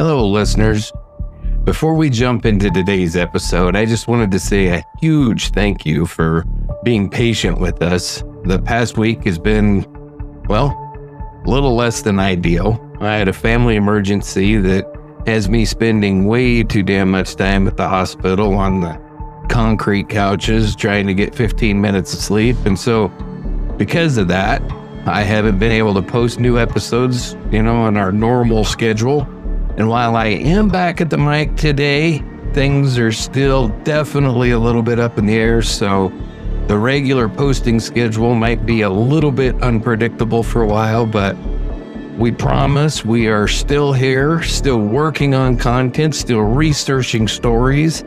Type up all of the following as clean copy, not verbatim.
Hello, listeners. Before we jump into today's episode, I just wanted to say a huge thank you for being patient with us. The past week has been, well, a little less than ideal. I had a family emergency that has me spending way too damn much time at the hospital on the concrete couches trying to get 15 minutes of sleep. And so because of that, I haven't been able to post new episodes, on our normal schedule. And while I am back at the mic today, things are still definitely a little bit up in the air. So the regular posting schedule might be a little bit unpredictable for a while, but we promise we are still here, still working on content, still researching stories,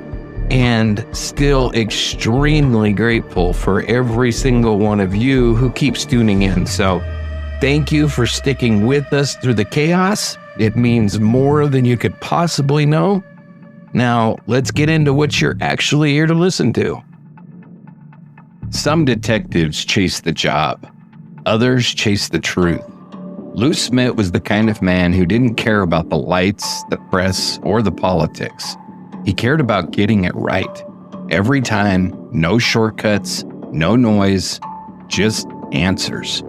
and still extremely grateful for every single one of you who keeps tuning in. So thank you for sticking with us through the chaos. It means more than you could possibly know. Now, let's get into what you're actually here to listen to. Some detectives chase the job. Others chase the truth. Lou Smit was the kind of man who didn't care about the lights, the press, or the politics. He cared about getting it right. Every time, no shortcuts, no noise, just answers.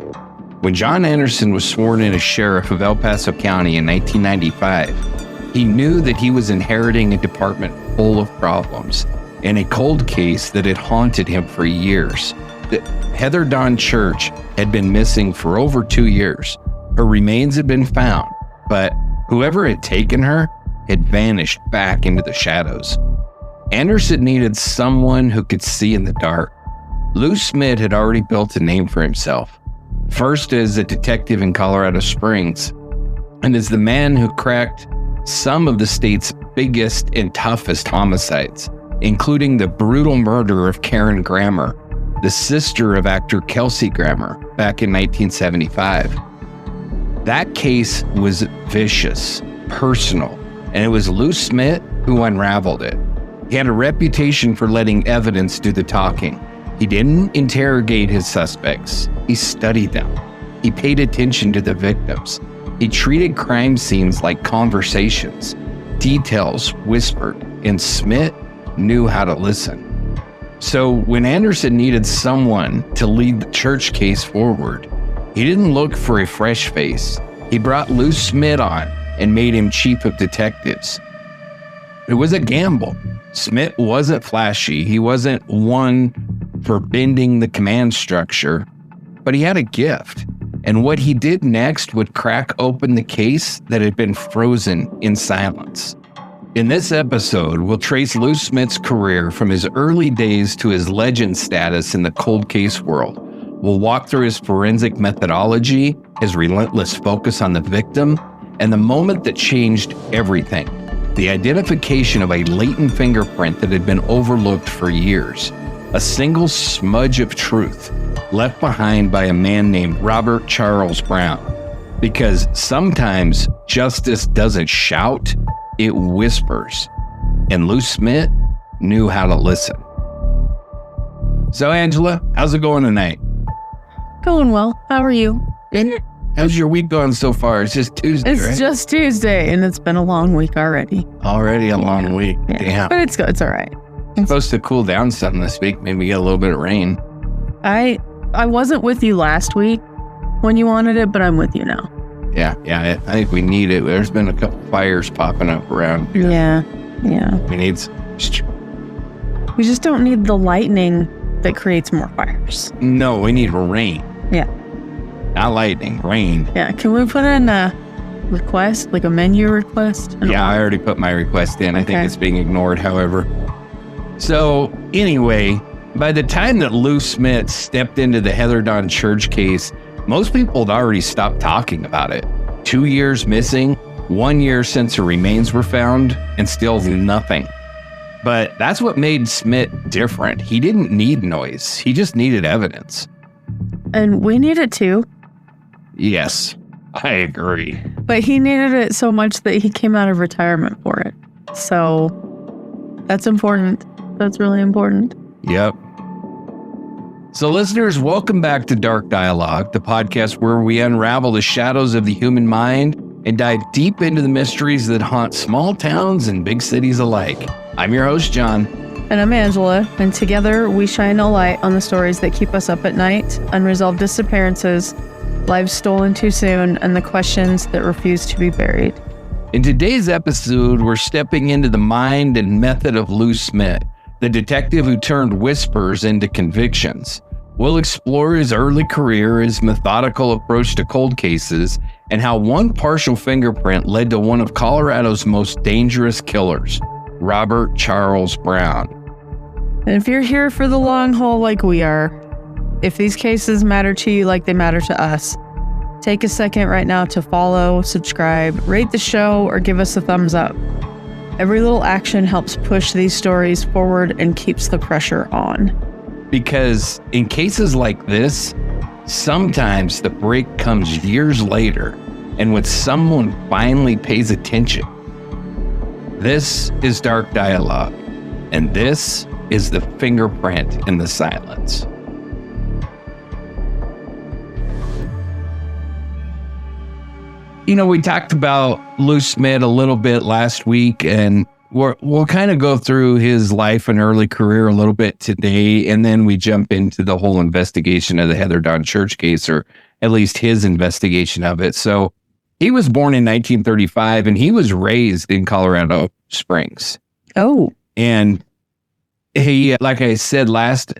When John Anderson was sworn in as sheriff of El Paso County in 1995, he knew that he was inheriting a department full of problems and a cold case that had haunted him for years. Heather Dawn Church had been missing for over 2 years. Her remains had been found, but whoever had taken her had vanished back into the shadows. Anderson needed someone who could see in the dark. Lou Smit had already built a name for himself, first as a detective in Colorado Springs, and as the man who cracked some of the state's biggest and toughest homicides, including the brutal murder of Karen Grammer, the sister of actor Kelsey Grammer, back in 1975. That case was vicious, personal, and it was Lou Smit who unraveled it. He had a reputation for letting evidence do the talking. He didn't interrogate his suspects. He studied them. He paid attention to the victims. He treated crime scenes like conversations, details whispered, and Smit knew how to listen. So when Anderson needed someone to lead the Church case forward, he didn't look for a fresh face. He brought Lou Smit on and made him chief of detectives. It was a gamble. Smit wasn't flashy. He wasn't one for bending the command structure, but he had a gift. And what he did next would crack open the case that had been frozen in silence. In this episode, we'll trace Lou Smit's career from his early days to his legend status in the cold case world. We'll walk through his forensic methodology, his relentless focus on the victim, and the moment that changed everything, the identification of a latent fingerprint that had been overlooked for years, a single smudge of truth left behind by a man named Robert Charles Browne. Because sometimes justice doesn't shout, it whispers. And Lou Smit knew how to listen. So Angela, how's it going tonight? Going well. How are you? How's your week going so far? It's just Tuesday, right? It's just Tuesday, and it's been a long week already. Already a long week. Yeah. Damn. But it's good. It's all right. It's supposed to cool down some this week. Maybe get a little bit of rain. I wasn't with you last week when you wanted it, but I'm with you now. Yeah. I think we need it. There's been a couple fires popping up around here. Yeah. We need... We just don't need the lightning that creates more fires. No, we need rain. Yeah. Not lightning, rain. Yeah. Can we put in a request, like a menu request? Yeah, I already put my request in. I think it's being ignored, however. So, anyway, by the time that Lou Smit stepped into the Heather Dawn Church case, most people had already stopped talking about it. 2 years missing, 1 year since her remains were found, and still nothing. But that's what made Smit different. He didn't need noise. He just needed evidence. And we need it too. Yes, I agree. But he needed it so much that he came out of retirement for it. So that's important. That's really important. Yep. So listeners, welcome back to Dark Dialogue, the podcast where we unravel the shadows of the human mind and dive deep into the mysteries that haunt small towns and big cities alike. I'm your host, John. And I'm Angela, and together we shine a light on the stories that keep us up at night, unresolved disappearances, lives stolen too soon, and the questions that refuse to be buried. In today's episode, we're stepping into the mind and method of Lou Smit, the detective who turned whispers into convictions. We'll explore his early career, his methodical approach to cold cases, and how one partial fingerprint led to one of Colorado's most dangerous killers, Robert Charles Browne. And if you're here for the long haul like we are, if these cases matter to you like they matter to us, take a second right now to follow, subscribe, rate the show, or give us a thumbs up. Every little action helps push these stories forward and keeps the pressure on. Because in cases like this, sometimes the break comes years later, and when someone finally pays attention. This is Dark Dialogue, and this is the fingerprint in the silence. You know, we talked about Lou Smit a little bit last week, and we'll kind of go through his life and early career a little bit today, and then we jump into the whole investigation of the Heather Dawn Church case, or at least his investigation of it. So he was born in 1935, and he was raised in Colorado Springs. Oh. And he, like I said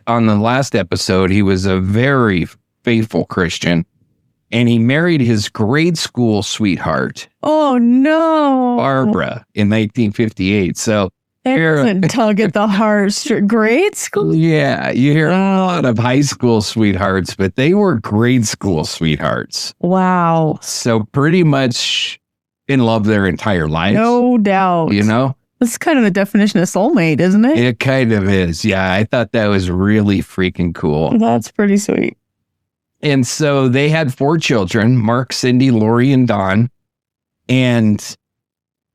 on the last episode, he was a very faithful Christian. And he married his grade school sweetheart. Oh, no. Barbara in 1958. So it's a tug at the heart. Grade school? Yeah, you hear a lot of high school sweethearts, but they were grade school sweethearts. Wow. So pretty much in love their entire life. No doubt. You know? That's kind of the definition of soulmate, isn't it? It kind of is. Yeah, I thought that was really freaking cool. That's pretty sweet. And so they had 4 children, Mark, Cindy, Lori, and Don. And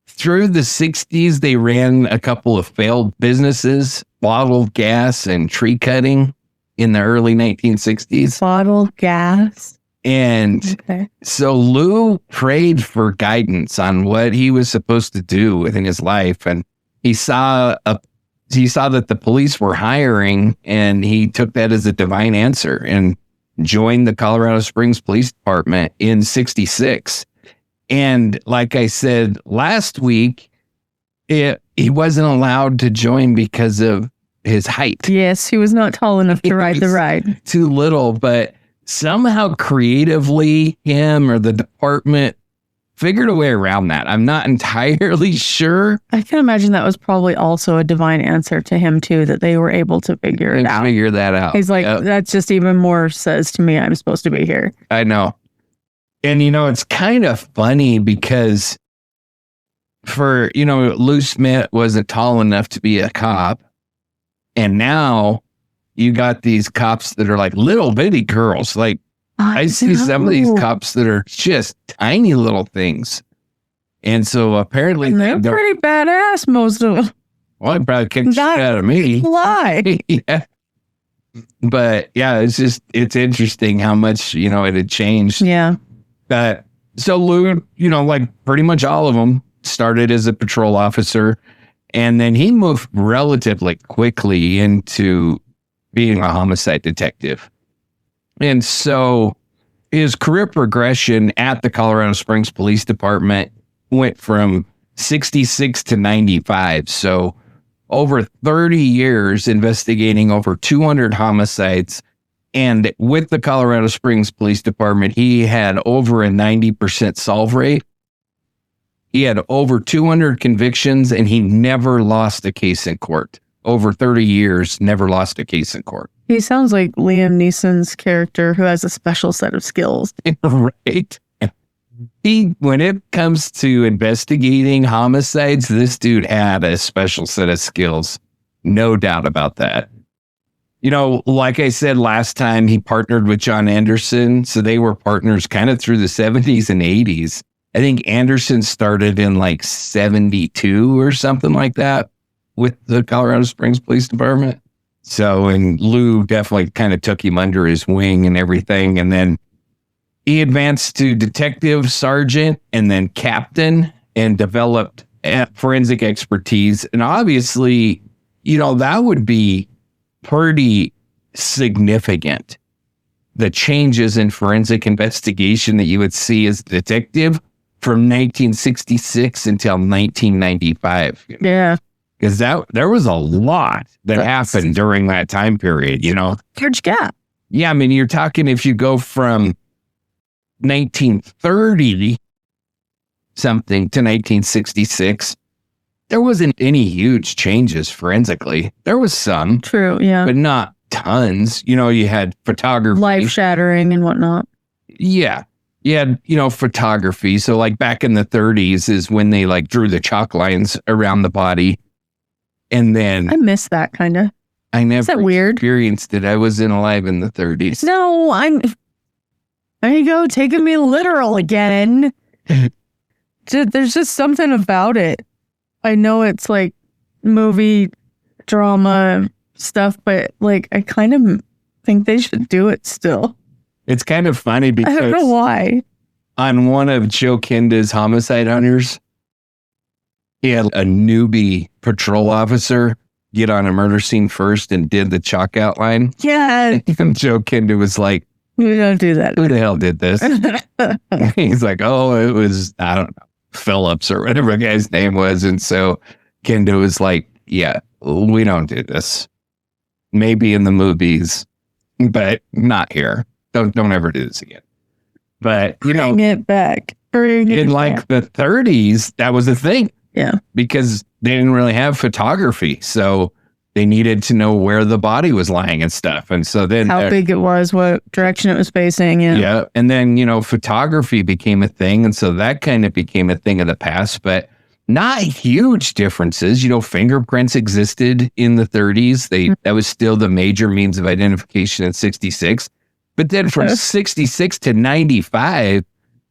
through the 60s, they ran a couple of failed businesses, bottled gas and tree cutting in the early 1960s. Bottled gas? And so Lou prayed for guidance on what he was supposed to do within his life. And he saw that the police were hiring, and he took that as a divine answer and joined the Colorado Springs Police Department in 66. And like I said last week, he wasn't allowed to join because of his height. Yes, he was not tall enough to ride the ride. Too little, but somehow creatively him or the department figured a way around that. I'm not entirely sure. I can imagine that was probably also a divine answer to him too, that they were able to figure it out. Figure that out. He's like, that's just even more says to me I'm supposed to be here. I know. And, it's kind of funny because Lou Smit wasn't tall enough to be a cop. And now you got these cops that are like little bitty girls. Like, I see some of these cops that are just tiny little things. And so apparently they're pretty badass, most of them. Well, they probably kicked shit out of me. Why? Yeah. But yeah, it's interesting how much, it had changed. Yeah. So Lou, like pretty much all of them started as a patrol officer, and then he moved relatively quickly into being a homicide detective. And so his career progression at the Colorado Springs Police Department went from 66 to 95. So over 30 years investigating over 200 homicides. And with the Colorado Springs Police Department, he had over a 90% solve rate. He had over 200 convictions, and he never lost a case in court. Over 30 years, never lost a case in court. He sounds like Liam Neeson's character who has a special set of skills. Right. When it comes to investigating homicides, this dude had a special set of skills. No doubt about that. Like I said last time, he partnered with John Anderson. So they were partners kind of through the 70s and 80s. I think Anderson started in like 72 or something like that with the Colorado Springs Police Department. So, and Lou definitely kind of took him under his wing and everything. And then He advanced to detective, sergeant, and then captain, and developed forensic expertise. And obviously, that would be pretty significant. The changes in forensic investigation that you would see as a detective from 1966 until 1995. Yeah. Because there was a lot that happened during that time period, Huge gap. Yeah, I mean, you're talking if you go from 1930 something to 1966, there wasn't any huge changes forensically. There was some. True, yeah. But not tons. You had photography. Life shattering and whatnot. Yeah. You had, photography. So like back in the 30s is when they like drew the chalk lines around the body. And then I miss that kind of. I never Is that weird? experienced it. I wasn't alive in the 30s. No, there you go, taking me literal again. There's just something about it. I know it's like movie drama stuff, but like I kind of think they should do it still. It's kind of funny because I don't know why. On one of Joe Kinda's homicide hunters, he had a newbie patrol officer get on a murder scene first and did the chalk outline. Yeah. And Joe Kinda was like, We don't do that. who the hell did this? He's like, oh, it was, I don't know, Phillips or whatever the guy's name was. And so Kinda was like, yeah, we don't do this. Maybe in the movies, but not here. Don't ever do this again. But, Bring it back. In like the 30s, that was a thing. Yeah. Because they didn't really have photography. So they needed to know where the body was lying and stuff. And so then how big it was, what direction it was facing. Yeah. Yeah. And then, photography became a thing. And so that kind of became a thing of the past, but not huge differences. Fingerprints existed in the 30s. That was still the major means of identification in 66. But then from 66 to 95,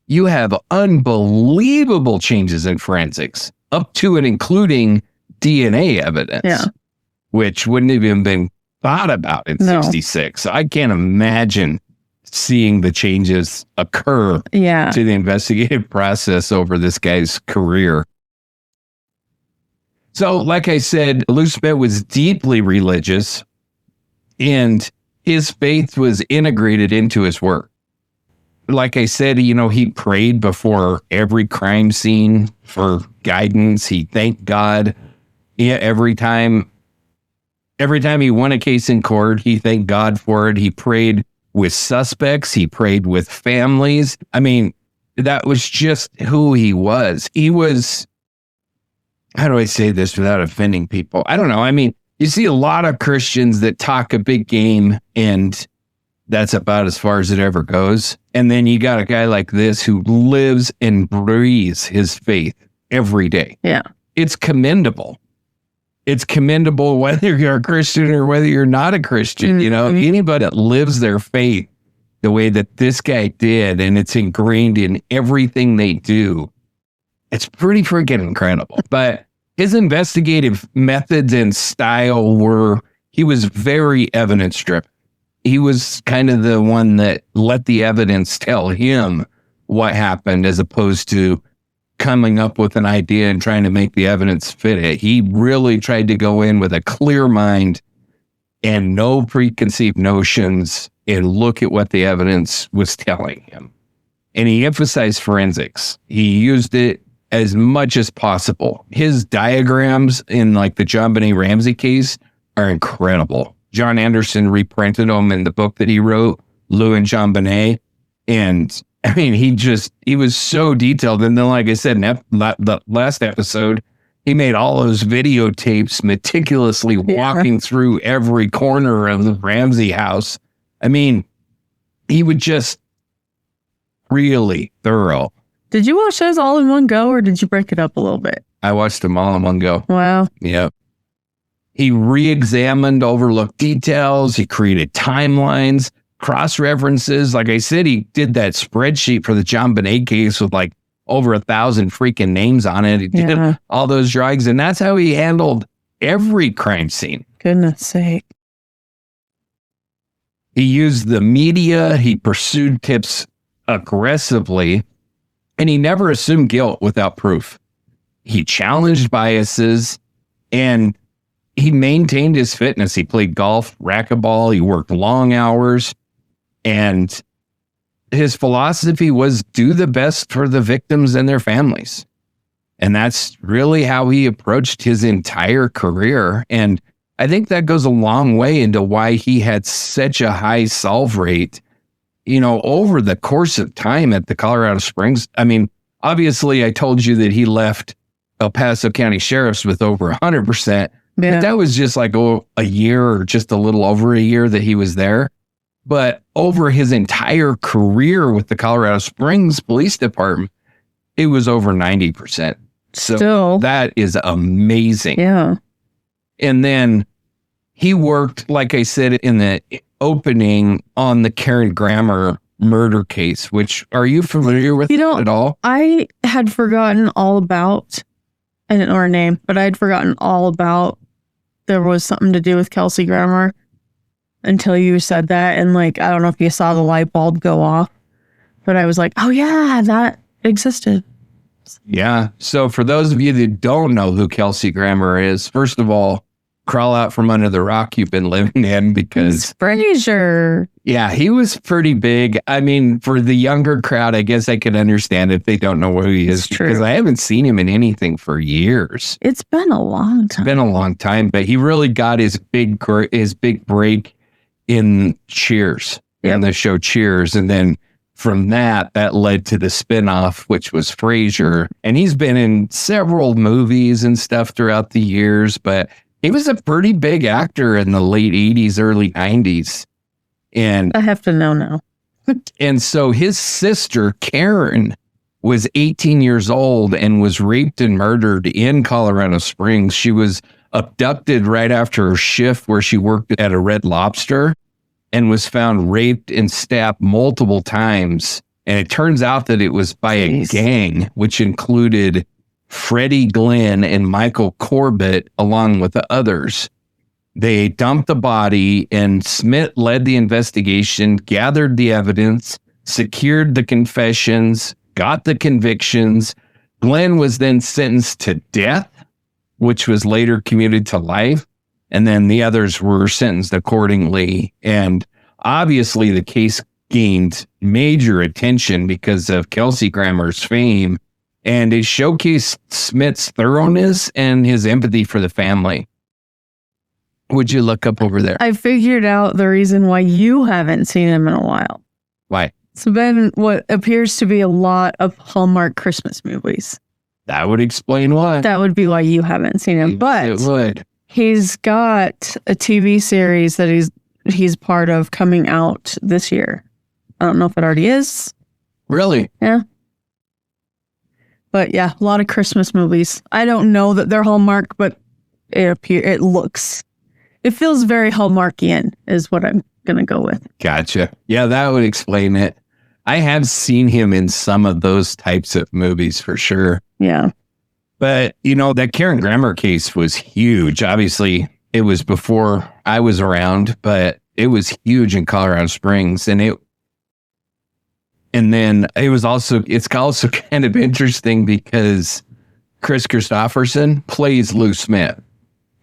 you have unbelievable changes in forensics, up to and including DNA evidence, which wouldn't have even been thought about in 66. So I can't imagine seeing the changes occur to the investigative process over this guy's career. So, like I said, Lou Smit was deeply religious, and his faith was integrated into his work. Like I said, he prayed before every crime scene for guidance. He thanked God. Every time he won a case in court, he thanked God for it. He prayed with suspects. He prayed with families. I mean, that was just who he was. He was, how do I say this without offending people? I don't know. I mean, you see a lot of Christians that talk a big game, and that's about as far as it ever goes. And then you got a guy like this who lives and breathes his faith every day. Yeah. It's commendable. It's commendable whether you're a Christian or whether you're not a Christian. Anybody that lives their faith the way that this guy did, and it's ingrained in everything they do, it's pretty freaking incredible. But his investigative methods and style he was very evidence driven. He was kind of the one that let the evidence tell him what happened, as opposed to coming up with an idea and trying to make the evidence fit it. He really tried to go in with a clear mind and no preconceived notions and look at what the evidence was telling him. And he emphasized forensics. He used it as much as possible. His diagrams in like the John Benet Ramsey case are incredible. John Anderson reprinted them in the book that he wrote, Lou and John Benet. And I mean, he was so detailed. And then, like I said, in the last episode, he made all those videotapes meticulously walking through every corner of the Ramsey house. I mean, he would just really thorough. Did you watch those all in one go, or did you break it up a little bit? I watched them all in one go. Wow. Yep. He re-examined overlooked details. He created timelines, cross-references. Like I said, he did that spreadsheet for the John Benet case with like over 1,000 freaking names on it. He did all those drawings, and that's how he handled every crime scene. Goodness sake. He used the media. He pursued tips aggressively, and he never assumed guilt without proof. He challenged biases, and he maintained his fitness. He played golf, racquetball, he worked long hours, and his philosophy was do the best for the victims and their families. And that's really how he approached his entire career. And I think that goes a long way into why he had such a high solve rate, over the course of time at the Colorado Springs. I mean, obviously, I told you that he left El Paso County Sheriff's with over 100%. But that was just like a year or just a little over a year that he was there. But over his entire career with the Colorado Springs Police Department, it was over 90%. So Still. That is amazing. Yeah. And then he worked, like I said in the opening, on the Karen Grammer murder case, which, are you familiar with at all? I had forgotten all about, I didn't know her name, but I'd forgotten all about there was something to do with Kelsey Grammer until you said that. And I don't know if you saw the light bulb go off, but I was like, oh yeah, that existed. Yeah. So for those of you that don't know who Kelsey Grammer is, first of all, crawl out from under the rock you've been living in, because Frasier. Yeah, he was pretty big. I mean, for the younger crowd, I guess I could understand if they don't know who he is, because I haven't seen him in anything for years. It's been a long time. It's been a long time, but he really got his big break in Cheers, in the show Cheers, and then from that led to the spinoff, which was Frasier. And he's been in several movies and stuff throughout the years, but he was a pretty big actor in the late 80s, early 90s. And I have to know now. And so his sister, Karen, was 18 years old and was raped and murdered in Colorado Springs. She was abducted right after her shift where she worked at a Red Lobster, and was found raped and stabbed multiple times. And it turns out that it was by a gang, which included Freddie Glenn and Michael Corbett, along with the others. They dumped the body, and Smit led the investigation, gathered the evidence, secured the confessions, got the convictions. Glenn was then sentenced to death, which was later commuted to life. And then the others were sentenced accordingly. And obviously the case gained major attention because of Kelsey Grammer's fame, and it showcased Smit's thoroughness and his empathy for the family. Would you look up over there? I figured out the reason why you haven't seen him in a while. Why? It's been what appears to be a lot of Hallmark Christmas movies. That would explain why. That would be why you haven't seen him. But it would. He's got a TV series that he's part of coming out this year. I don't know if it already is. Really? Yeah. But yeah, a lot of Christmas movies. I don't know that they're Hallmark, but it feels very Hallmarkian is what I'm going to go with. Gotcha. Yeah, that would explain it. I have seen him in some of those types of movies for sure. Yeah. But, that Karen Grammer case was huge. Obviously, it was before I was around, but it was huge in Colorado Springs. And then it's also kind of interesting because Chris Christopherson plays Lou Smit.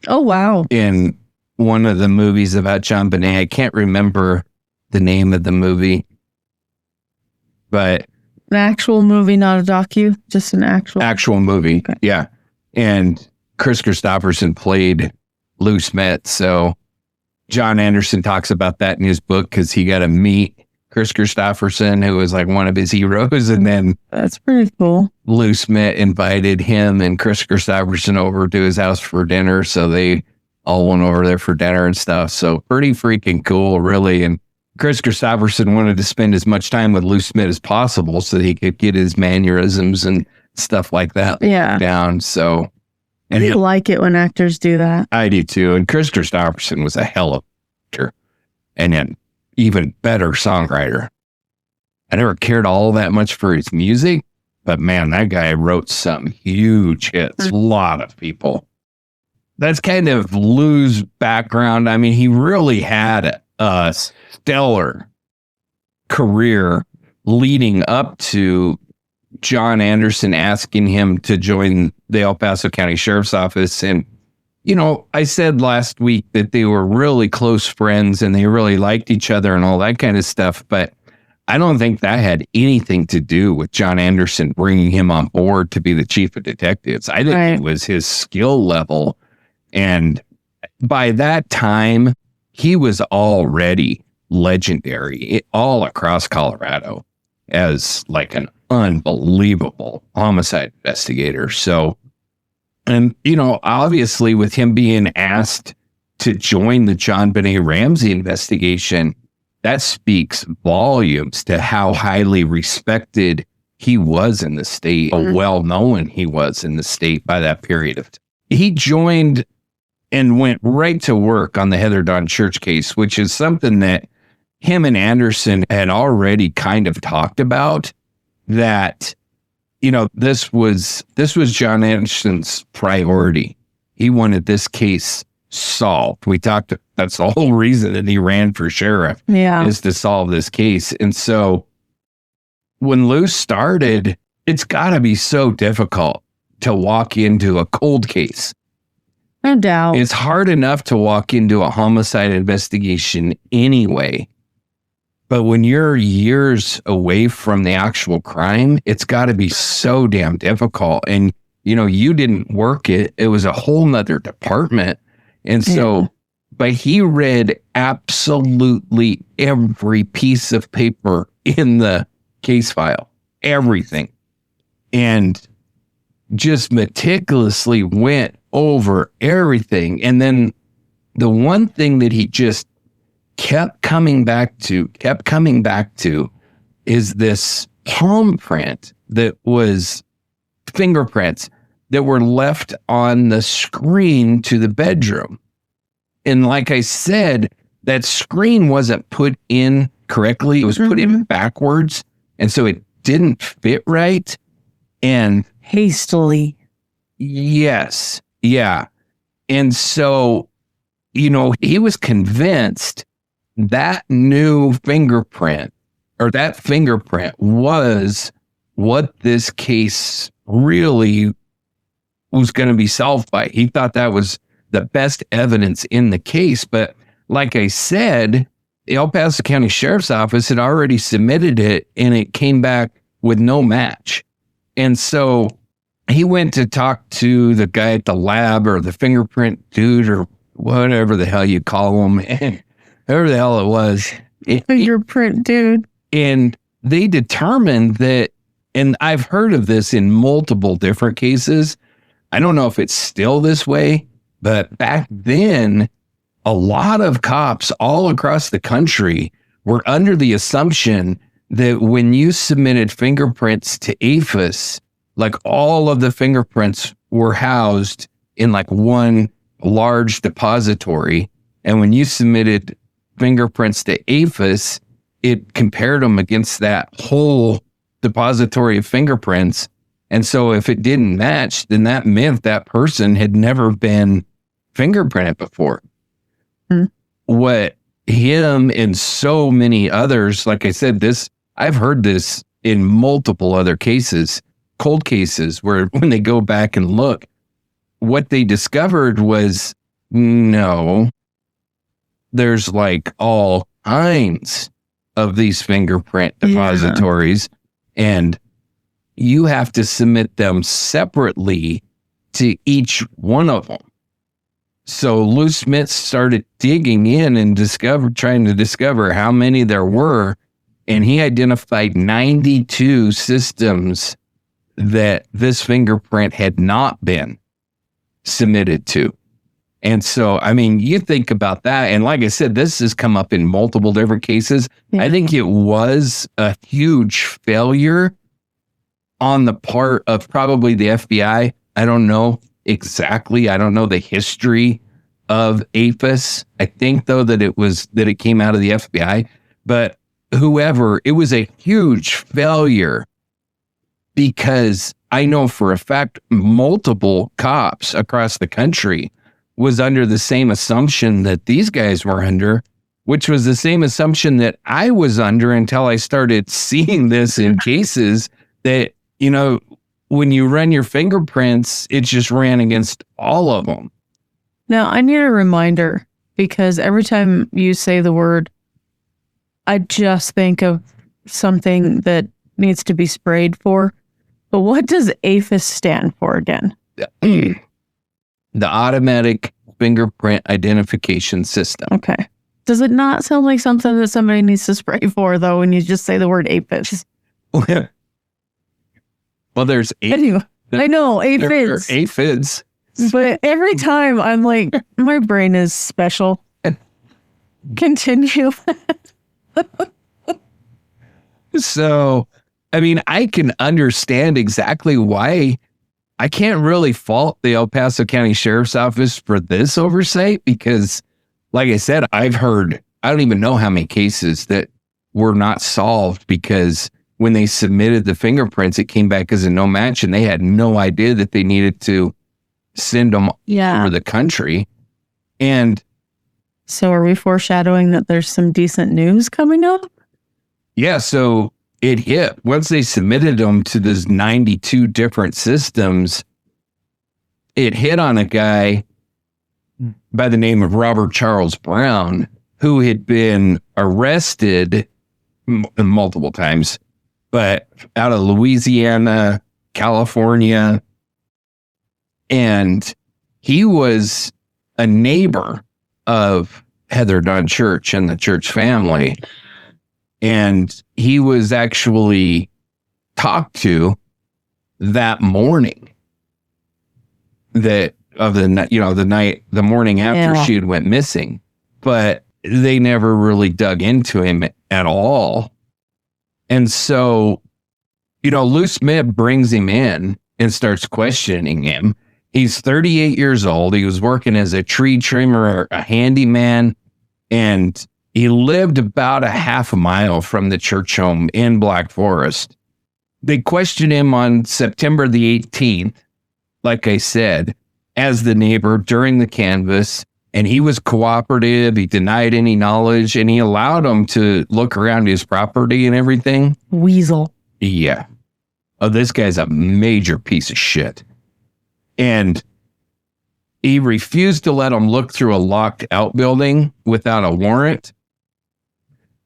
Oh, wow. In one of the movies about John Bonet. I can't remember the name of the movie, but... An actual movie, not a docu, just an actual movie. Okay. Yeah. And Chris Christopherson played Lou Smit. So John Anderson talks about that in his book because he got to meet Chris Christopherson, who was like one of his heroes. And then that's pretty cool. Lou Smit invited him and Chris Christopherson over to his house for dinner. So they all went over there for dinner and stuff. So pretty freaking cool, really. And Chris Christopherson wanted to spend as much time with Lou Smit as possible so that he could get his mannerisms and stuff like that down. So, and I like it when actors do that. I do too. And Chris Christopherson was a hell of an actor and an even better songwriter. I never cared all that much for his music, but man, that guy wrote some huge hits. A lot of people. That's kind of Lou's background. I mean, he really had a stellar career leading up to John Anderson asking him to join the El Paso County Sheriff's Office. And, I said last week that they were really close friends and they really liked each other and all that kind of stuff. But I don't think that had anything to do with John Anderson bringing him on board to be the chief of detectives. I think it was his skill level. And by that time, he was already legendary all across Colorado as like an unbelievable homicide investigator. So, and, obviously with him being asked to join the John Benet Ramsey investigation, that speaks volumes to how highly respected he was in the state, how well known he was in the state by that period of time. He joined and went right to work on the Heather Dawn Church case, which is something that him and Anderson had already kind of talked about, that, this was John Anderson's priority. He wanted this case solved. That's the whole reason that he ran for sheriff, is to solve this case. And so when Lou started, it's got to be so difficult to walk into a cold case. No doubt. It's hard enough to walk into a homicide investigation anyway. But when you're years away from the actual crime, it's got to be so damn difficult. And, you didn't work it. It was a whole nother department. And so, but he read absolutely every piece of paper in the case file, everything, and just meticulously went over everything. And then the one thing that he just kept coming back to is this palm print that was fingerprints that were left on the screen to the bedroom. And like I said, that screen wasn't put in correctly. It was put in backwards. And so it didn't fit right. And hastily. Yes. Yeah. And so, he was convinced that new fingerprint, or that fingerprint, was what this case really was going to be solved by. He thought that was the best evidence in the case. But like I said, the El Paso County Sheriff's Office had already submitted it and it came back with no match. And so he went to talk to the guy at the lab, or the fingerprint dude, or whatever the hell you call him, whoever the hell it was. Fingerprint dude. And they determined that, and I've heard of this in multiple different cases. I don't know if it's still this way, but back then, a lot of cops all across the country were under the assumption that when you submitted fingerprints to APHIS, like all of the fingerprints were housed in like one large depository. And when you submitted fingerprints to APHIS, it compared them against that whole depository of fingerprints. And so if it didn't match, then that meant that person had never been fingerprinted before. What him and so many others, like I said, I've heard this in multiple other cases, cold cases, where when they go back and look, what they discovered was, no, there's like all kinds of these fingerprint depositories, and you have to submit them separately to each one of them. So Lou Smit started digging in and trying to discover how many there were, and he identified 92 systems that this fingerprint had not been submitted to. And so, I mean, you think about that, and like I said, this has come up in multiple different cases. I think it was a huge failure on the part of probably the FBI. I don't know exactly. I don't know the history of APHIS. I think, though, that it came out of the FBI. But whoever, it was a huge failure, because I know for a fact multiple cops across the country was under the same assumption that these guys were under, which was the same assumption that I was under until I started seeing this in cases that, you know, when you run your fingerprints, it just ran against all of them. Now, I need a reminder because every time you say the word, I just think of something that needs to be sprayed for. But what does APHIS stand for again? The Automatic Fingerprint Identification System. Okay. Does it not sound like something that somebody needs to spray for, though, when you just say the word APHIS? Well, there's Anyway, I know, aphids. Aphids. But every time I'm like, my brain is special. Continue. So, I mean, I can understand exactly why. I can't really fault the El Paso County Sheriff's Office for this oversight because, like I said, I've heard, I don't even know how many cases that were not solved because when they submitted the fingerprints, it came back as a no match and they had no idea that they needed to send them over the country. And so are we foreshadowing that there's some decent news coming up? Yeah, so it hit. Once they submitted them to those 92 different systems, it hit on a guy by the name of Robert Charles Browne, who had been arrested multiple times, but out of Louisiana, California, and he was a neighbor of Heather Dunn Church and the Church family. And he was actually talked to that morning the morning after she had went missing, but they never really dug into him at all. And so, Lou Smit brings him in and starts questioning him. He's 38 years old. He was working as a tree trimmer, a handyman, and he lived about a half a mile from the church home in Black Forest. They questioned him on September the 18th, like I said, as the neighbor during the canvass, and he was cooperative. He denied any knowledge, and he allowed them to look around his property and everything. Weasel. Yeah. Oh, this guy's a major piece of shit. And he refused to let them look through a locked outbuilding without a warrant.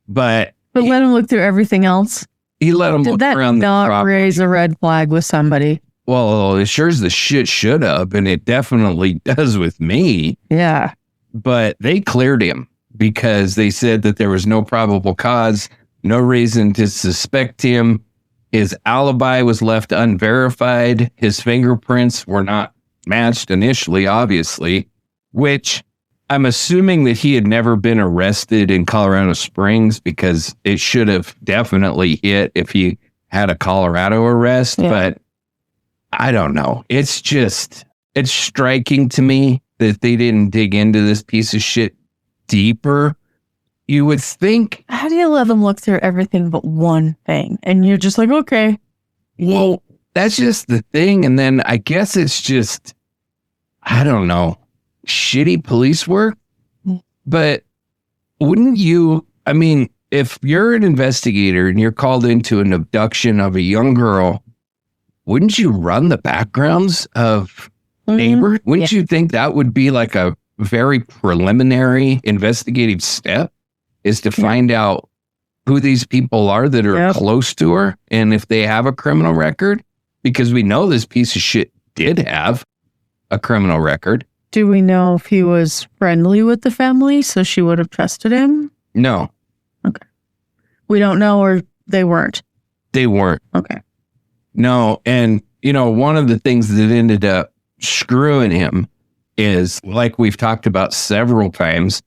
But let him look through everything else. He let him look around the property. Did that not raise a red flag with somebody? Well, it sure as the shit should have, and it definitely does with me. Yeah. But they cleared him because they said that there was no probable cause, no reason to suspect him. His alibi was left unverified. His fingerprints were not matched initially, obviously, which I'm assuming that he had never been arrested in Colorado Springs because it should have definitely hit if he had a Colorado arrest. Yeah. But I don't know. It's striking to me that they didn't dig into this piece of shit deeper. You would think. How do you let them look through everything but one thing? And you're just like, okay. Well, that's just the thing. And then I guess it's just, I don't know, shitty police work. But wouldn't you, I mean, if you're an investigator and you're called into an abduction of a young girl, wouldn't you run the backgrounds of neighbors? Wouldn't you think that would be like a very preliminary investigative step, is to find out who these people are that are close to her and if they have a criminal record? Because we know this piece of shit did have a criminal record. Do we know if he was friendly with the family so she would have trusted him? No. Okay. We don't know, or they weren't? They weren't. Okay. No. And, one of the things that ended up screwing him is, like we've talked about several times,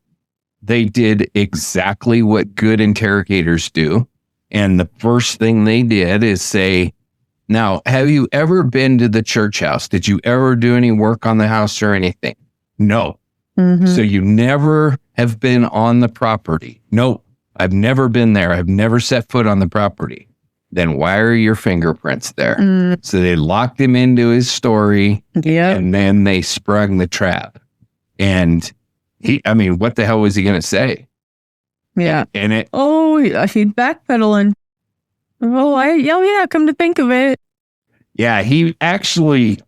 they did exactly what good interrogators do. And the first thing they did is say, now, have you ever been to the church house? Did you ever do any work on the house or anything? No. Mm-hmm. So you never have been on the property? Nope. I've never been there. I've never set foot on the property. Then why are your fingerprints there? So they locked him into his story. Yeah. And then they sprung the trap. And what the hell was he going to say? Yeah. And it, Oh, he's backpedaling. Oh, yeah, come to think of it. yeah, he actually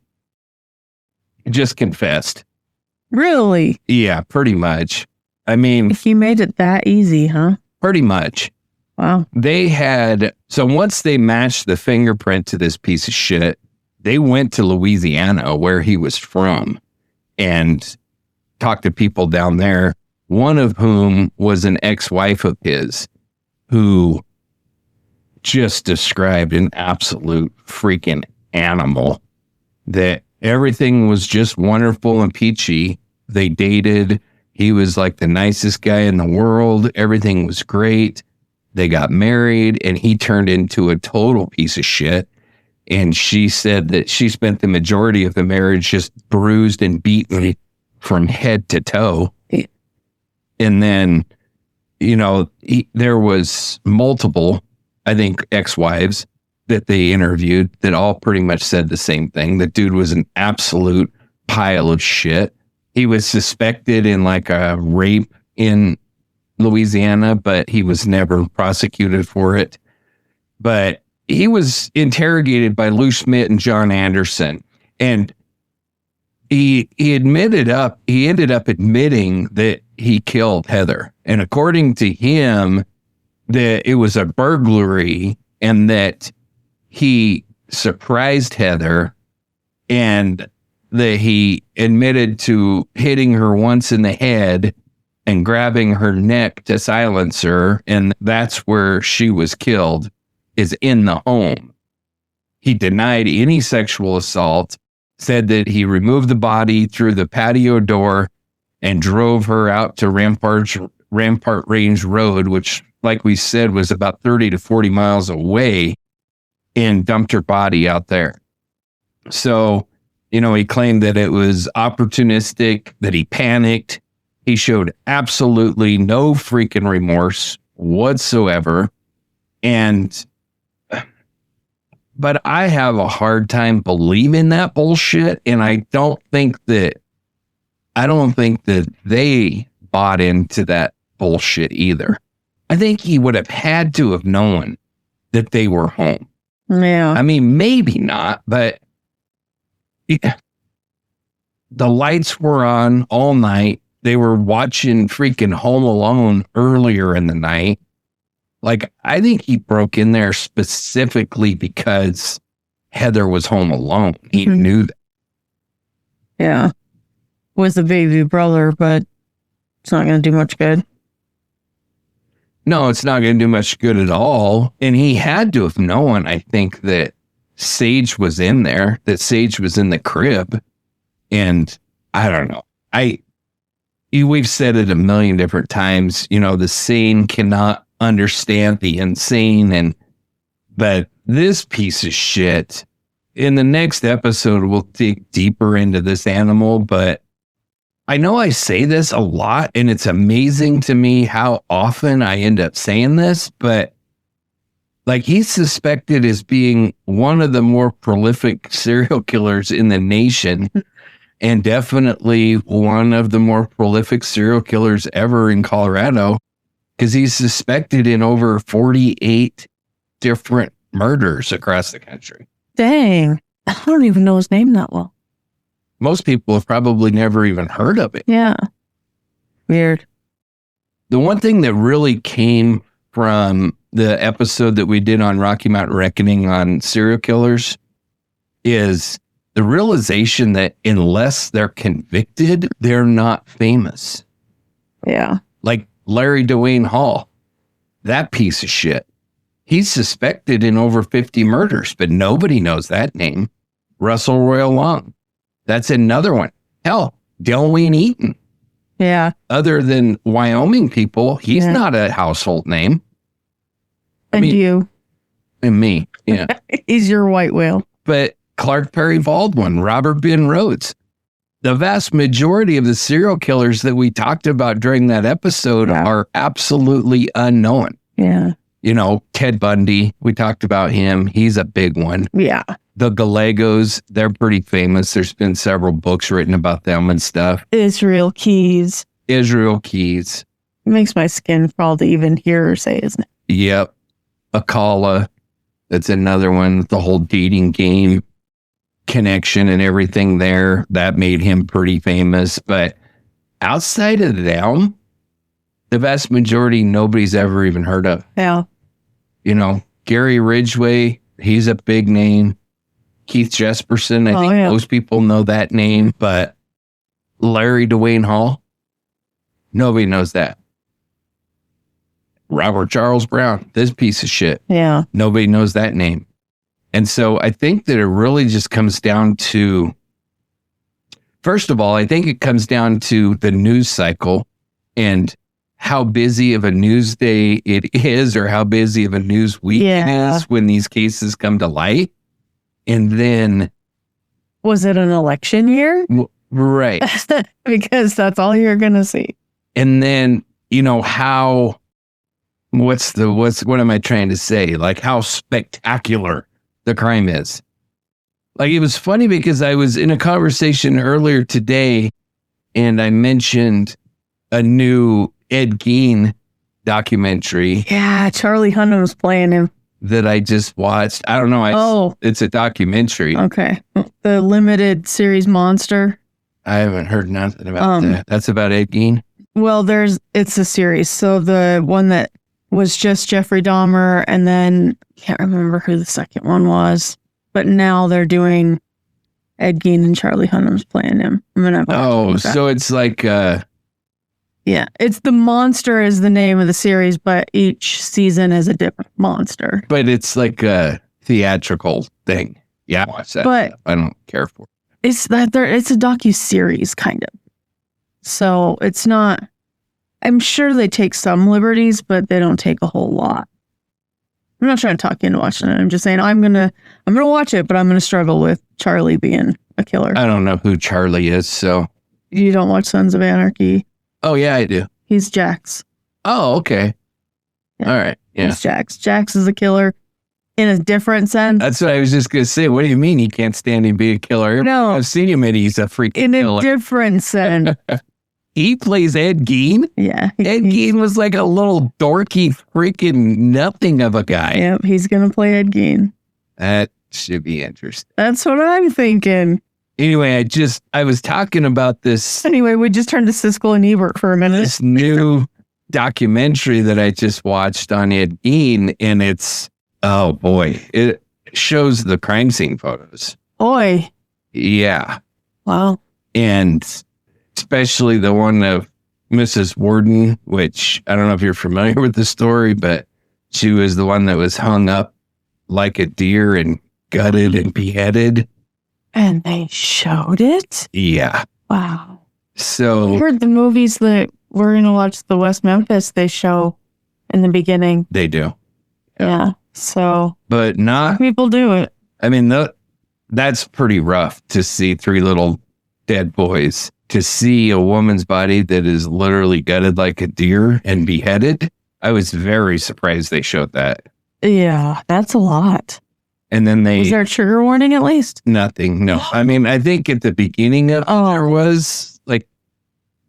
just confessed. Really? Yeah, pretty much. I mean, He made it that easy, huh? pretty much. Wow. So once they matched the fingerprint to this piece of shit, they went to Louisiana, where he was from, and talked to people down there, one of whom was an ex-wife of his, who just described an absolute freaking animal, that everything was just wonderful and peachy. They dated. He was like the nicest guy in the world. Everything was great. They got married, and he turned into a total piece of shit. And she said that she spent the majority of the marriage just bruised and beaten from head to toe. And then, there was multiple, I think, ex-wives that they interviewed that all pretty much said the same thing. The dude was an absolute pile of shit. He was suspected in like a rape in Louisiana, but he was never prosecuted for it. But he was interrogated by Lou Smit and John Anderson, and he ended up admitting that he killed Heather. And according to him, that it was a burglary, and that he surprised Heather, and that he admitted to hitting her once in the head and grabbing her neck to silence her, and that's where she was killed, is in the home. He denied any sexual assault, said that he removed the body through the patio door and drove her out to Rampart Range Road, which, like we said, was about 30 to 40 miles away, and dumped her body out there. So, he claimed that it was opportunistic, that he panicked. He showed absolutely no freaking remorse whatsoever. But I have a hard time believing that bullshit. And I don't think that they bought into that bullshit either. I think he would have had to have known that they were home. Yeah. I mean, maybe not, but the lights were on all night. They were watching freaking Home Alone earlier in the night. Like, I think he broke in there specifically because Heather was home alone. He knew that. Yeah. Was the baby brother, but it's not going to do much good. No, it's not going to do much good at all. And he had to have known, I think, that Sage was in there, that Sage was in the crib. And I don't know. We've said it a million different times, the sane cannot understand the insane. But this piece of shit, in the next episode, we'll dig deeper into this animal. But I know I say this a lot, and it's amazing to me how often I end up saying this, but like, he's suspected as being one of the more prolific serial killers in the nation, and definitely one of the more prolific serial killers ever in Colorado, because he's suspected in over 48 different murders across the country. Dang. I don't even know his name that well. Most people have probably never even heard of it. Yeah. Weird. The one thing that really came from the episode that we did on Rocky Mountain Reckoning on serial killers is the realization that unless they're convicted, they're not famous. Yeah. Like Larry Dwayne Hall, that piece of shit. He's suspected in over 50 murders, but nobody knows that name. Russell Royal Long. That's another one. Hell, Delwayne Eaton. Yeah. Other than Wyoming people, he's not a household name. And you. And me. Yeah. He's your white whale. But Clark Perry Baldwin, Robert Ben Rhodes, the vast majority of the serial killers that we talked about during that episode are absolutely unknown. Yeah. Ted Bundy, we talked about him. He's a big one. Yeah. The Gallegos, they're pretty famous. There's been several books written about them and stuff. Israel Keys. Yeah. It makes my skin crawl to even hear her say his name. Yep. Akala. That's another one. The whole dating game connection and everything there. That made him pretty famous. But outside of them, the vast majority, nobody's ever even heard of. Yeah. You know, Gary Ridgway, he's a big name. Keith Jesperson, I think most people know that name. But Larry Dwayne Hall, nobody knows that. Robert Charles Browne, this piece of shit. Yeah. Nobody knows that name. And so I think that it really just comes down to, first of all, I think it comes down to the news cycle and how busy of a news day it is, or how busy of a news week it is when these cases come to light. And then... Was it an election year? Right. Because that's all you're going to see. And then, you know, how... what am I trying to say? Like how spectacular the crime is. Like, it was funny because I was in a conversation earlier today and I mentioned a new Ed Gein documentary. Yeah, Charlie Hunnam's playing him. That I just watched. I don't know. It's a documentary. Okay. The limited series Monster. I haven't heard nothing about that. That's about Ed Gein? Well, it's a series. So the one that was just Jeffrey Dahmer, and then can't remember who the second one was, but now they're doing Ed Gein and Charlie Hunnam's playing him. So it's like it's the Monster is the name of the series, but each season is a different monster. But it's like a theatrical thing. Yeah, I watch that. But I don't care for it. It's a docu-series kind of. So it's not. I'm sure they take some liberties, but they don't take a whole lot. I'm not trying to talk you into watching it. I'm just saying I'm gonna watch it, but I'm gonna struggle with Charlie being a killer. I don't know who Charlie is, so you don't watch Sons of Anarchy? Oh yeah, I do. He's Jax. Oh, okay. Yeah. All right. Yeah. He's Jax. Jax is a killer in a different sense. That's what I was just gonna say. What do you mean he can't stand him being a killer? No, I've seen him and he's a freaking killer. In a different sense. He plays Ed Gein? Yeah. Ed Gein was like a little dorky freaking nothing of a guy. Yep, he's going to play Ed Gein. That should be interesting. That's what I'm thinking. Anyway, I was talking about this. Anyway, we just turned to Siskel and Ebert for a minute. This new documentary that I just watched on Ed Gein, and it's, oh boy, it shows the crime scene photos. Boy. Yeah. Wow. And especially the one of Mrs. Warden, which I don't know if you're familiar with the story, but she was the one that was hung up like a deer and gutted and beheaded. And they showed it? Yeah. Wow. So I heard the movies that we're going to watch, the West Memphis, they show in the beginning. They do. Yeah. So. But not. People do it. I mean, that's pretty rough to see three little dead boys. To see a woman's body that is literally gutted like a deer and beheaded, I was very surprised they showed that. Yeah, that's a lot. And then was there a trigger warning at least? Nothing, no. I mean, I think at the beginning of there was like,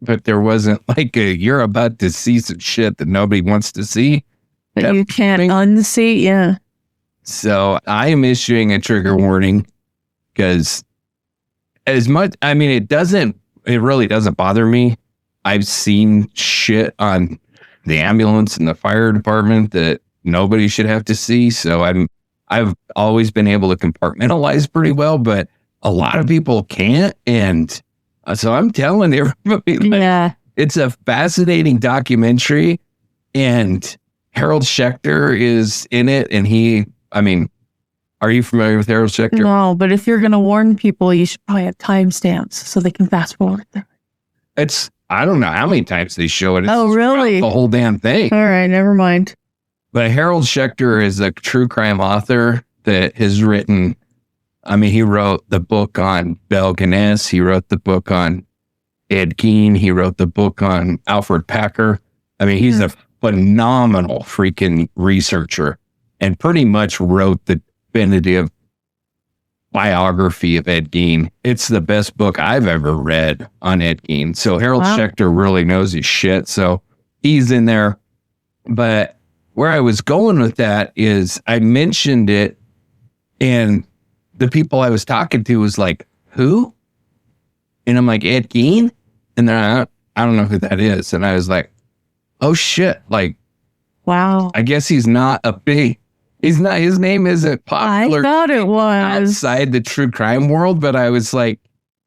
but there wasn't like you're about to see some shit that nobody wants to see. But you can't unsee, yeah. So I am issuing a trigger warning because it really doesn't bother me. I've seen shit on the ambulance and the fire department that nobody should have to see. So I've always been able to compartmentalize pretty well, but a lot of people can't. And so I'm telling everybody, it's a fascinating documentary, and Harold Schechter is in it. And are you familiar with Harold Schechter? No, but if you're going to warn people, you should probably have timestamps so they can fast forward through it. I don't know how many times they show it. Oh, really? The whole damn thing. All right, never mind. But Harold Schechter is a true crime author that has written, he wrote the book on Belle Gunness. He wrote the book on Ed Gein. He wrote the book on Alfred Packer. He's a phenomenal freaking researcher and pretty much wrote the definitive biography of Ed Gein. It's the best book I've ever read on Ed Gein. So Harold Schechter really knows his shit. So he's in there. But where I was going with that is I mentioned it, and the people I was talking to was like, who? And I'm like, Ed Gein? And they're like, I don't know who that is. And I was like, oh shit. Like, wow. I guess his name isn't popular. I thought it was outside the true crime world, but I was like,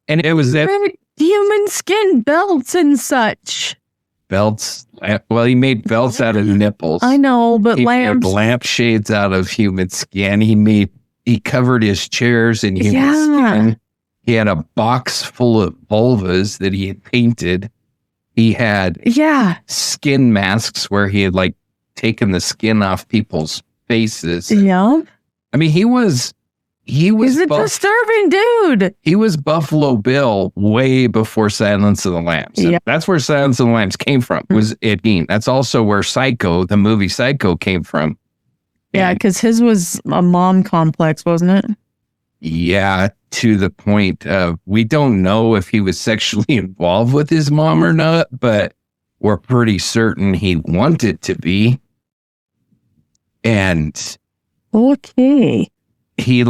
and it was that human skin belts and such. Belts. Well, he made belts out of nipples. I know, but he made lampshades out of human skin. He covered his chairs in human skin. He had a box full of vulvas that he had painted. He had skin masks where he had like taken the skin off people's faces. Yeah. I mean, he's a disturbing dude. He was Buffalo Bill way before Silence of the Lambs. Yeah. That's where Silence of the Lambs came from, was Ed Gein. That's also where Psycho, the movie Psycho, came from. Yeah, because his was a mom complex, wasn't it? Yeah, to the point of we don't know if he was sexually involved with his mom or not, but we're pretty certain he wanted to be. And okay. He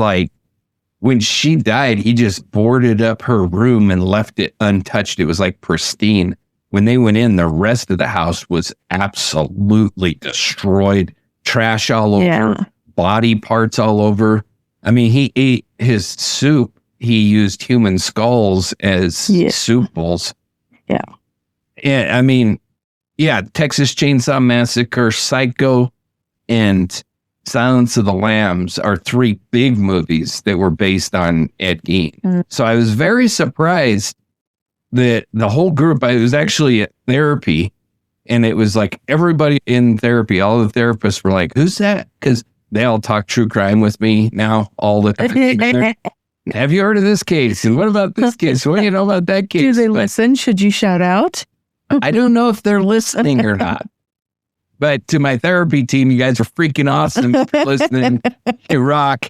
when she died, he just boarded up her room and left it untouched. It was like pristine. When they went in, the rest of the house was absolutely destroyed. Trash all over, body parts all over. I mean, he ate his soup. He used human skulls as soup bowls. Yeah. Yeah. I mean, Texas Chainsaw Massacre, Psycho, and Silence of the Lambs are three big movies that were based on Ed Gein. Mm. So I was very surprised that the whole group, I was actually at therapy, and it was like everybody in therapy, all the therapists were like, who's that? Because they all talk true crime with me now all the time. Have you heard of this case? And what about this case? What do you know about that case? Do they listen? Should you shout out? I don't know if they're listening or not. But to my therapy team, you guys are freaking awesome for listening. You rock.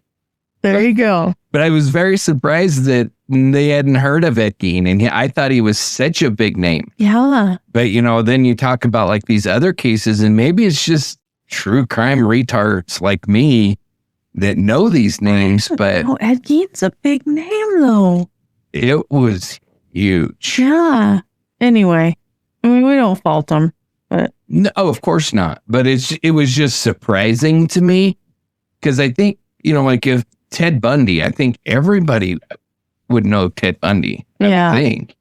There you go. But I was very surprised that they hadn't heard of Ed Gein. And I thought he was such a big name. Yeah. But, then you talk about like these other cases, and maybe it's just true crime retards like me that know these names. But Ed Gein's a big name, though. It was huge. Yeah. Anyway, I mean, we don't fault him. But no, of course not. But it was just surprising to me because I think, like if Ted Bundy, I think everybody would know Ted Bundy. I think.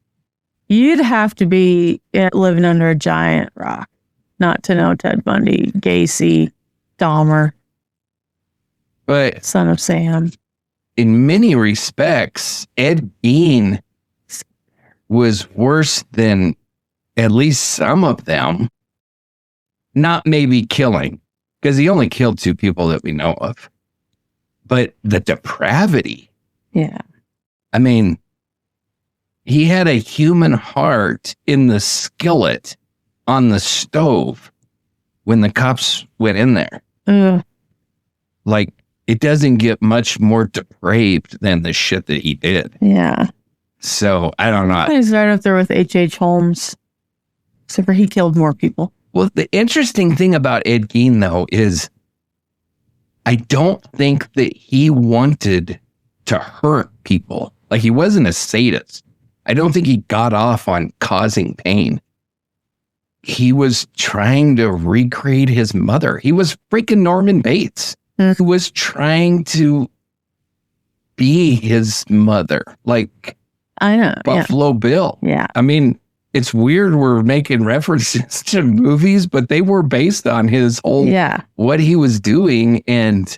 You'd have to be living under a giant rock not to know Ted Bundy, Gacy, Dahmer, but Son of Sam. In many respects, Ed Gein was worse than at least some of them. Not maybe killing, because he only killed 2 people that we know of. But the depravity. Yeah. I mean, he had a human heart in the skillet on the stove when the cops went in there. Like, it doesn't get much more depraved than the shit that he did. Yeah. So, I don't know. He's right up there with H.H. Holmes, except for he killed more people. Well, the interesting thing about Ed Gein, though, is I don't think that he wanted to hurt people. Like, he wasn't a sadist. I don't think he got off on causing pain. He was trying to recreate his mother. He was freaking Norman Bates. He was trying to be his mother. Like, I know. Buffalo Bill. Yeah. I mean, it's weird we're making references to movies, but they were based on his whole, what he was doing. And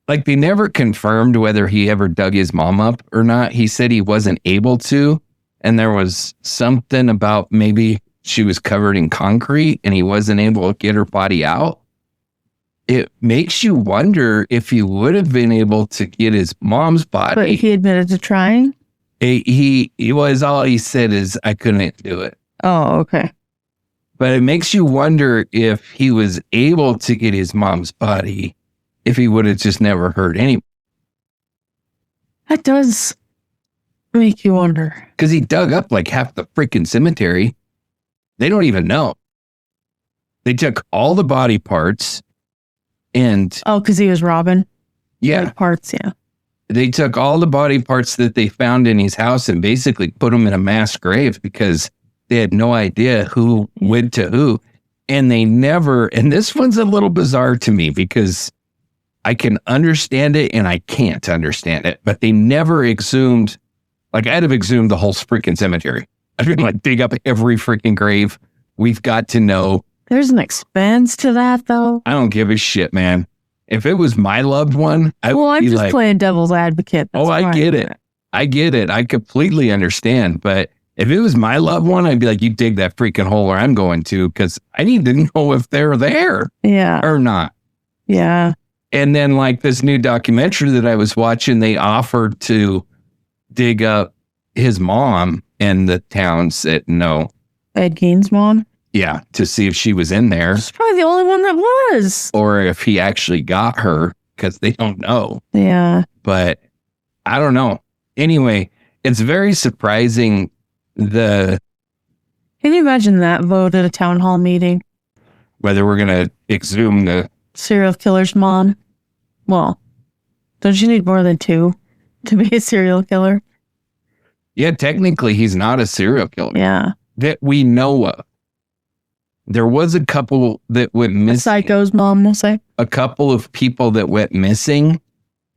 like, they never confirmed whether he ever dug his mom up or not. He said he wasn't able to. And there was something about maybe she was covered in concrete and he wasn't able to get her body out. It makes you wonder if he would have been able to get his mom's body. But he admitted to trying? He was, all he said is, I couldn't do it. Oh, okay. But it makes you wonder if he was able to get his mom's body, if he would have just never hurt anyone. That does make you wonder. Because he dug up like half the freaking cemetery. They don't even know. They took all the body parts and... Oh, because he was robbing? Yeah. Like parts, yeah. They took all the body parts that they found in his house and basically put them in a mass grave because they had no idea who went to who. And they never... And this one's a little bizarre to me because I can understand it and I can't understand it. But they never exhumed... Like, I'd have exhumed the whole freaking cemetery. I'd been like, dig up every freaking grave. We've got to know. There's an expense to that, though. I don't give a shit, man. If it was my loved one, I would I'm be just like, playing devil's advocate. That's I fine. get it. I get it. I completely understand. But if it was my loved one, I'd be like, you dig that freaking hole where I'm going to, because I need to know if they're there or not. Yeah. And then like this new documentary that I was watching, they offered to dig up his mom, and the town said no. Ed Gein's mom? Yeah, to see if she was in there. She's probably the only one that was. Or if he actually got her, because they don't know. Yeah. But I don't know. Anyway, it's very surprising. Can you imagine that vote at a town hall meeting? Whether we're going to exhume the serial killer's mom? Well, don't you need more than two to be a serial killer? Yeah, technically he's not a serial killer. Yeah. That we know of. There was a couple that went missing. A psycho's mom, we'll say. A couple of people that went missing.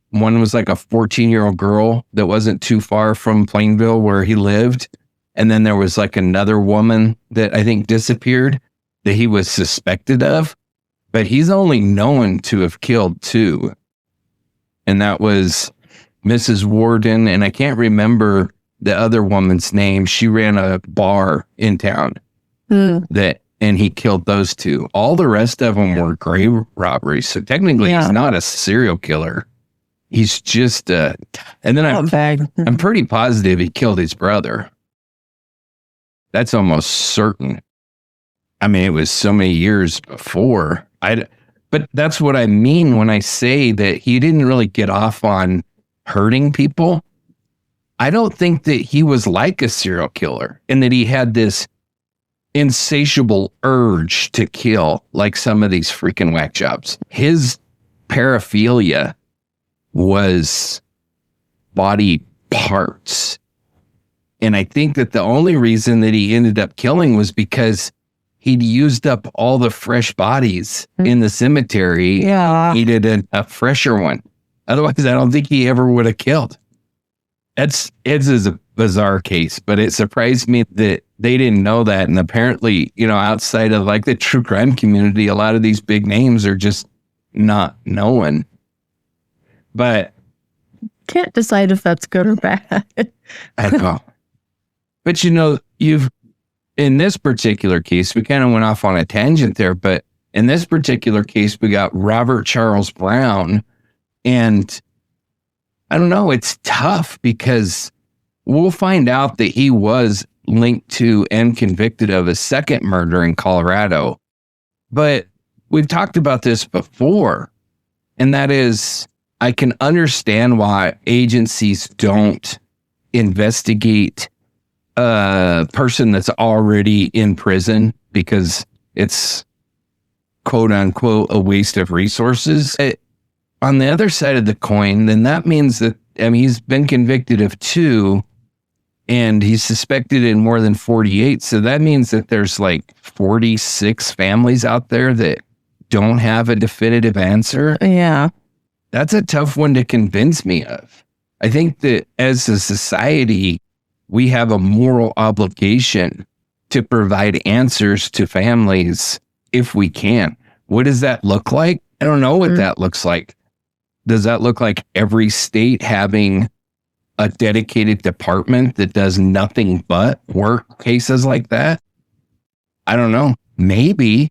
One was like a 14-year-old girl that wasn't too far from Plainville where he lived. And then there was like another woman that I think disappeared that he was suspected of. But he's only known to have killed two. And that was Mrs. Warden. And I can't remember the other woman's name. She ran a bar in town. And he killed those two. All the rest of them were grave robberies. So technically, he's not a serial killer. He's just and then I'm pretty positive he killed his brother. That's almost certain. I mean, it was so many years before. But that's what I mean when I say that he didn't really get off on hurting people. I don't think that he was like a serial killer and that he had this insatiable urge to kill like some of these freaking whack jobs. His paraphilia was body parts. And I think that the only reason that he ended up killing was because he'd used up all the fresh bodies in the cemetery. Yeah. He needed a fresher one. Otherwise, I don't think he ever would have killed. It's a bizarre case, but it surprised me that they didn't know that. And apparently, outside of like the true crime community, a lot of these big names are just not known. But can't decide if that's good or bad. I know. But in this particular case, we kind of went off on a tangent there, but in this particular case, we got Robert Charles Browne. And I don't know, it's tough because we'll find out that he was linked to and convicted of a second murder in Colorado. But we've talked about this before, and that is, I can understand why agencies don't investigate a person that's already in prison because it's quote unquote a waste of resources. On the other side of the coin, then that means that, he's been convicted of 2 and he's suspected in more than 48. So that means that there's like 46 families out there that don't have a definitive answer. Yeah. That's a tough one to convince me of. I think that as a society, we have a moral obligation to provide answers to families if we can. What does that look like? I don't know what that looks like. Does that look like every state having a dedicated department that does nothing but work cases like that? I don't know. Maybe.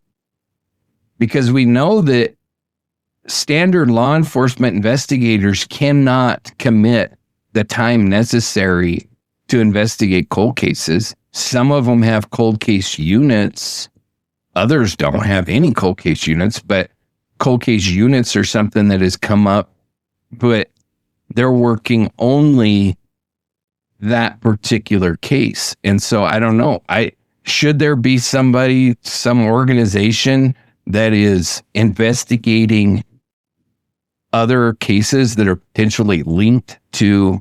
Because we know that standard law enforcement investigators cannot commit the time necessary to investigate cold cases. Some of them have cold case units. Others don't have any cold case units, but cold case units are something that has come up, but they're working only that particular case. And so I don't know. should there be somebody, some organization that is investigating other cases that are potentially linked to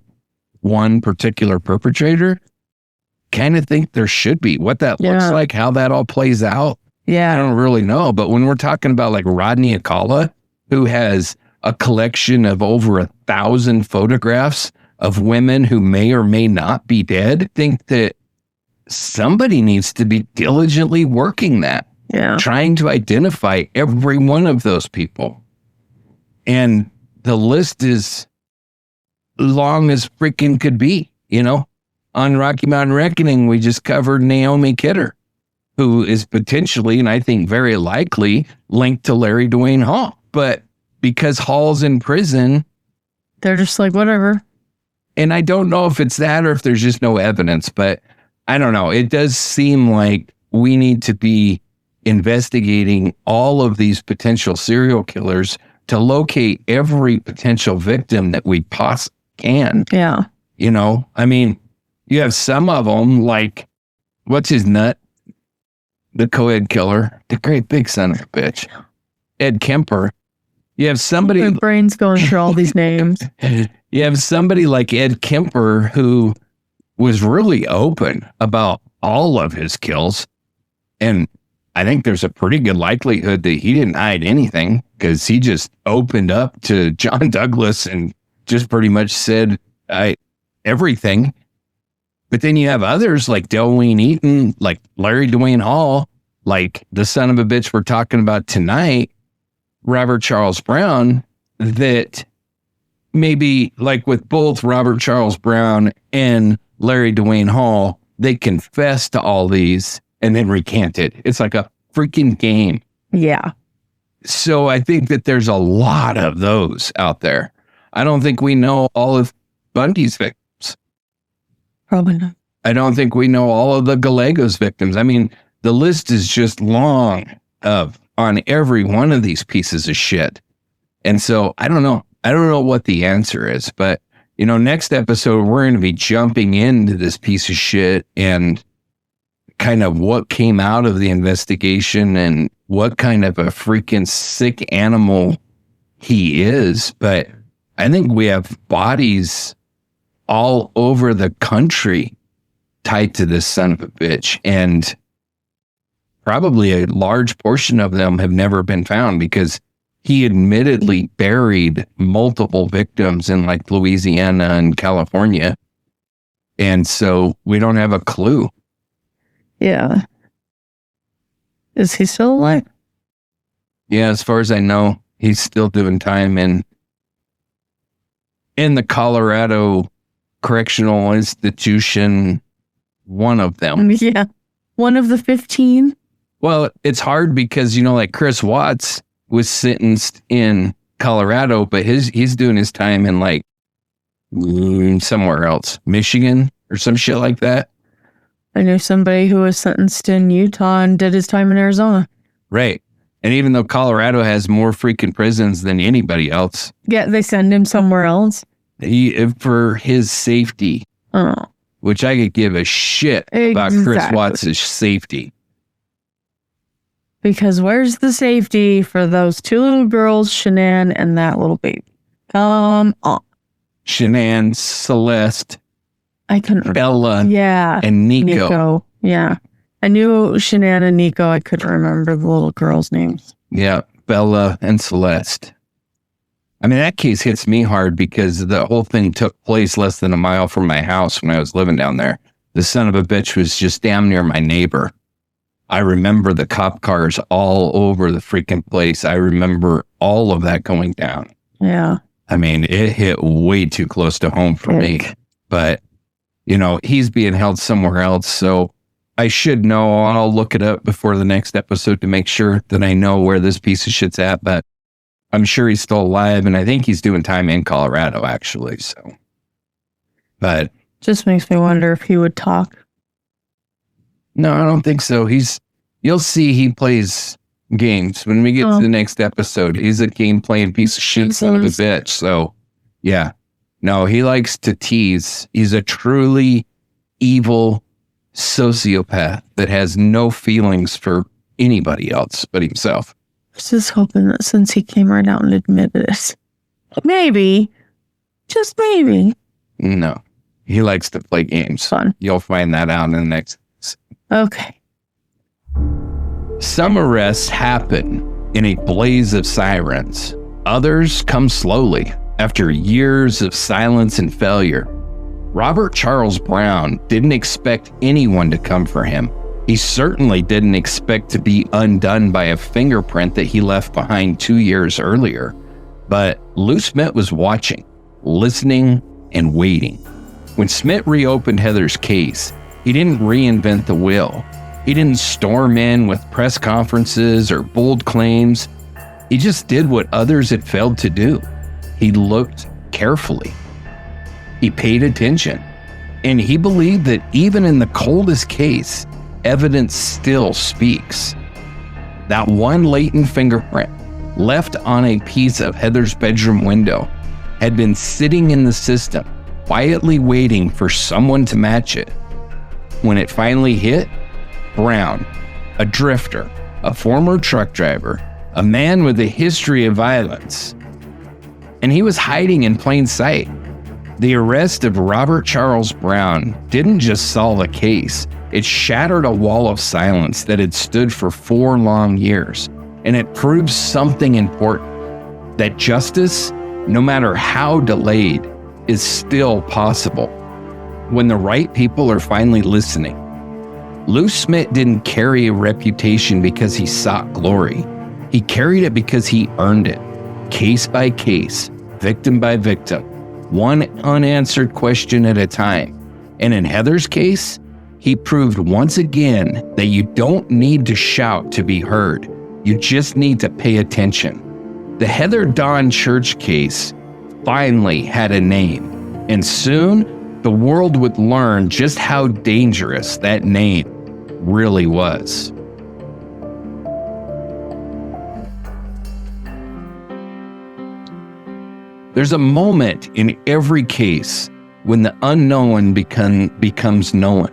one particular perpetrator? Kind of think there should be. What that looks like, how that all plays out, I don't really know. But when we're talking about like Rodney Akala, who has a collection of over 1,000 photographs of women who may or may not be dead, think that somebody needs to be diligently working that, trying to identify every one of those people. And the list is long as freaking could be, you know. On Rocky Mountain Reckoning, we just covered Naomi Kidder, who is potentially, and I think very likely, linked to Larry Dwayne Hall. But because Hall's in prison, they're just like, whatever. And I don't know if it's that or if there's just no evidence, but I don't know. It does seem like we need to be investigating all of these potential serial killers to locate every potential victim that we possibly can. Yeah. You know, I mean, you have some of them like, what's his nut? The co-ed killer, the great big son of a bitch, Ed Kemper. You have somebody. My brain's going through all these names. You have somebody like Ed Kemper who was really open about all of his kills. And I think there's a pretty good likelihood that he didn't hide anything because he just opened up to John Douglas and just pretty much said everything. But then you have others like Delwayne Eaton, like Larry Dwayne Hall, like the son of a bitch we're talking about tonight, Robert Charles Browne, that maybe like with both Robert Charles Browne and Larry Dwayne Hall, they confess to all these and then recant it. It's like a freaking game. Yeah. So I think that there's a lot of those out there. I don't think we know all of Bundy's victims. Probably not. I don't think we know all of the Gallegos victims. I mean, the list is just long on every one of these pieces of shit. And so I don't know. I don't know what the answer is, but you know, next episode, we're going to be jumping into this piece of shit and kind of what came out of the investigation and what kind of a freaking sick animal he is. But I think we have bodies all over the country tied to this son of a bitch. And probably a large portion of them have never been found because he admittedly buried multiple victims in like Louisiana and California. And so we don't have a clue. Yeah. Is he still alive? Yeah, as far as I know, he's still doing time in the Colorado Correctional Institution, one of them. Yeah. One of the 15. Well, it's hard because, you know, like Chris Watts was sentenced in Colorado, but he's doing his time in like somewhere else, Michigan or some shit like that. I knew somebody who was sentenced in Utah and did his time in Arizona. Right. And even though Colorado has more freaking prisons than anybody else. Yeah, they send him somewhere else. For his safety, which I could give a shit about Chris Watts' safety. Because where's the safety for those two little girls, Shanann and that little baby? Come on. Shanann, Celeste, I couldn't remember. Bella, and Nico. Yeah. I knew Shanann and Nico. I couldn't remember the little girls' names. Yeah, Bella and Celeste. I mean, that case hits me hard because the whole thing took place less than a mile from my house when I was living down there. The son of a bitch was just damn near my neighbor. I remember the cop cars all over the freaking place. I remember all of that going down. Yeah. I mean, it hit way too close to home for me. But, you know, he's being held somewhere else. So I should know. I'll look it up before the next episode to make sure that I know where this piece of shit's at. But I'm sure he's still alive, and I think he's doing time in Colorado, actually. So, but just makes me wonder if he would talk. No, I don't think so. You'll see he plays games when we get to the next episode. He's a game playing piece of shit son of a bitch. So, yeah, no, he likes to tease. He's a truly evil sociopath that has no feelings for anybody else but himself. I was just hoping that since he came right out and admitted it, maybe, just maybe. No, he likes to play games. Fun. You'll find that out in the next. Okay. Some arrests happen in a blaze of sirens. Others come slowly after years of silence and failure. Robert Charles Browne didn't expect anyone to come for him. He certainly didn't expect to be undone by a fingerprint that he left behind 2 years earlier. But Lou Smit was watching, listening, and waiting. When Smit reopened Heather's case, he didn't reinvent the wheel. He didn't storm in with press conferences or bold claims. He just did what others had failed to do. He looked carefully. He paid attention. And he believed that even in the coldest case, evidence still speaks. That one latent fingerprint left on a piece of Heather's bedroom window had been sitting in the system, quietly waiting for someone to match it. When it finally hit, Browne, a drifter, a former truck driver, a man with a history of violence, and he was hiding in plain sight. The arrest of Robert Charles Browne didn't just solve a case, it shattered a wall of silence that had stood for 4 long years, and it proved something important, that justice, no matter how delayed, is still possible when the right people are finally listening. Lou Smit didn't carry a reputation because he sought glory. He carried it because he earned it, case by case, victim by victim, one unanswered question at a time. And in Heather's case, he proved once again that you don't need to shout to be heard. You just need to pay attention. The Heather Dawn Church case finally had a name, and soon the world would learn just how dangerous that name really was. There's a moment in every case when the unknown becomes known,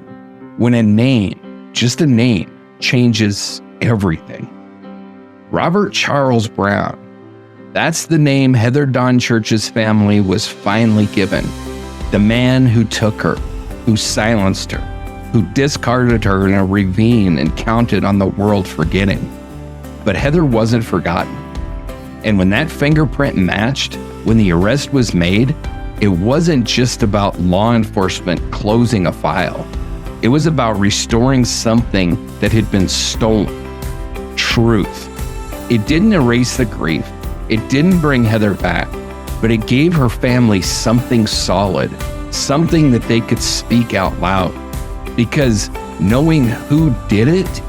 when a name, just a name, changes everything. Robert Charles Browne, that's the name Heather Dawn Church's family was finally given. The man who took her, who silenced her, who discarded her in a ravine and counted on the world forgetting. But Heather wasn't forgotten. And when that fingerprint matched, when the arrest was made, it wasn't just about law enforcement closing a file. It was about restoring something that had been stolen. Truth. It didn't erase the grief. It didn't bring Heather back, but it gave her family something solid, something that they could speak out loud. Because knowing who did it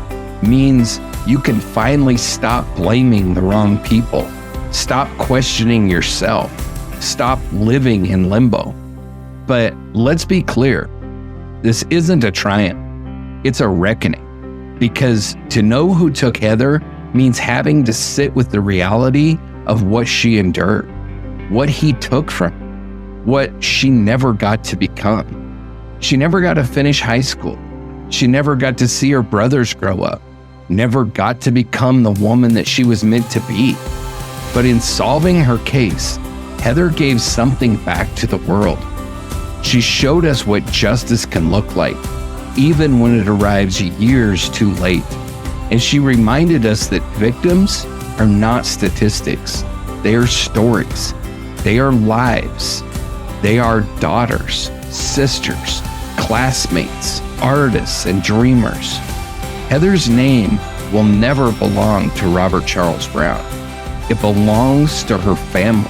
means you can finally stop blaming the wrong people, stop questioning yourself, stop living in limbo. But let's be clear, this isn't a triumph, it's a reckoning. Because to know who took Heather means having to sit with the reality of what she endured, what he took from her, what she never got to become. She never got to finish high school. She never got to see her brothers grow up, never got to become the woman that she was meant to be. But in solving her case, Heather gave something back to the world. She showed us what justice can look like, even when it arrives years too late. And she reminded us that victims are not statistics. They are stories. They are lives. They are daughters, sisters, classmates, artists, and dreamers. Heather's name will never belong to Robert Charles Browne. It belongs to her family,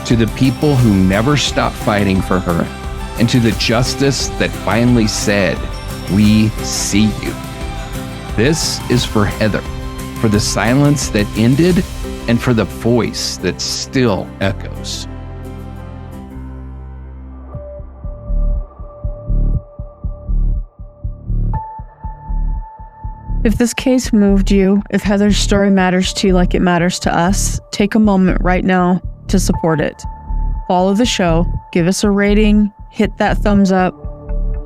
to the people who never stopped fighting for her, and to the justice that finally said, "We see you." This is for Heather, for the silence that ended, and for the voice that still echoes. If this case moved you, if Heather's story matters to you like it matters to us, take a moment right now to support it. Follow the show, give us a rating, hit that thumbs up,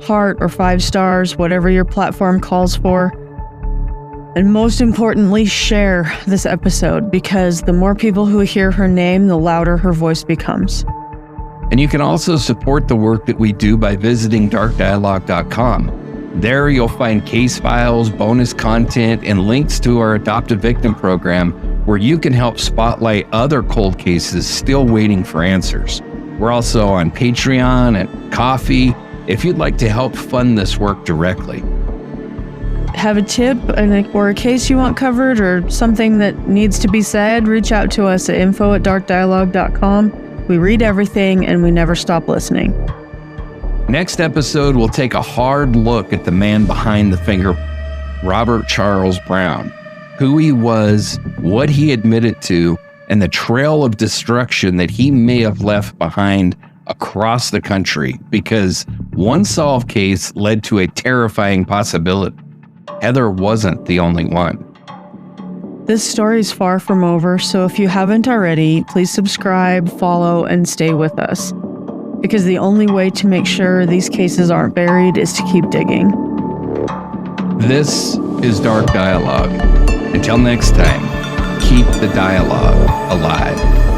heart, or 5 stars, whatever your platform calls for. And most importantly, share this episode, because the more people who hear her name, the louder her voice becomes. And you can also support the work that we do by visiting darkdialogue.com. There you'll find case files, bonus content, and links to our adoptive victim program, where you can help spotlight other cold cases still waiting for answers. We're also on Patreon and Ko-fi if you'd like to help fund this work directly. Have a tip or a case you want covered, or something that needs to be said, reach out to us at info@darkdialogue.com. We read everything and we never stop listening. Next episode, we'll take a hard look at the man behind the finger, Robert Charles Browne, who he was, what he admitted to, and the trail of destruction that he may have left behind across the country, because one solved case led to a terrifying possibility. Heather wasn't the only one. This story is far from over, so if you haven't already, please subscribe, follow, and stay with us. Because the only way to make sure these cases aren't buried is to keep digging. This is Dark Dialogue. Until next time, keep the dialogue alive.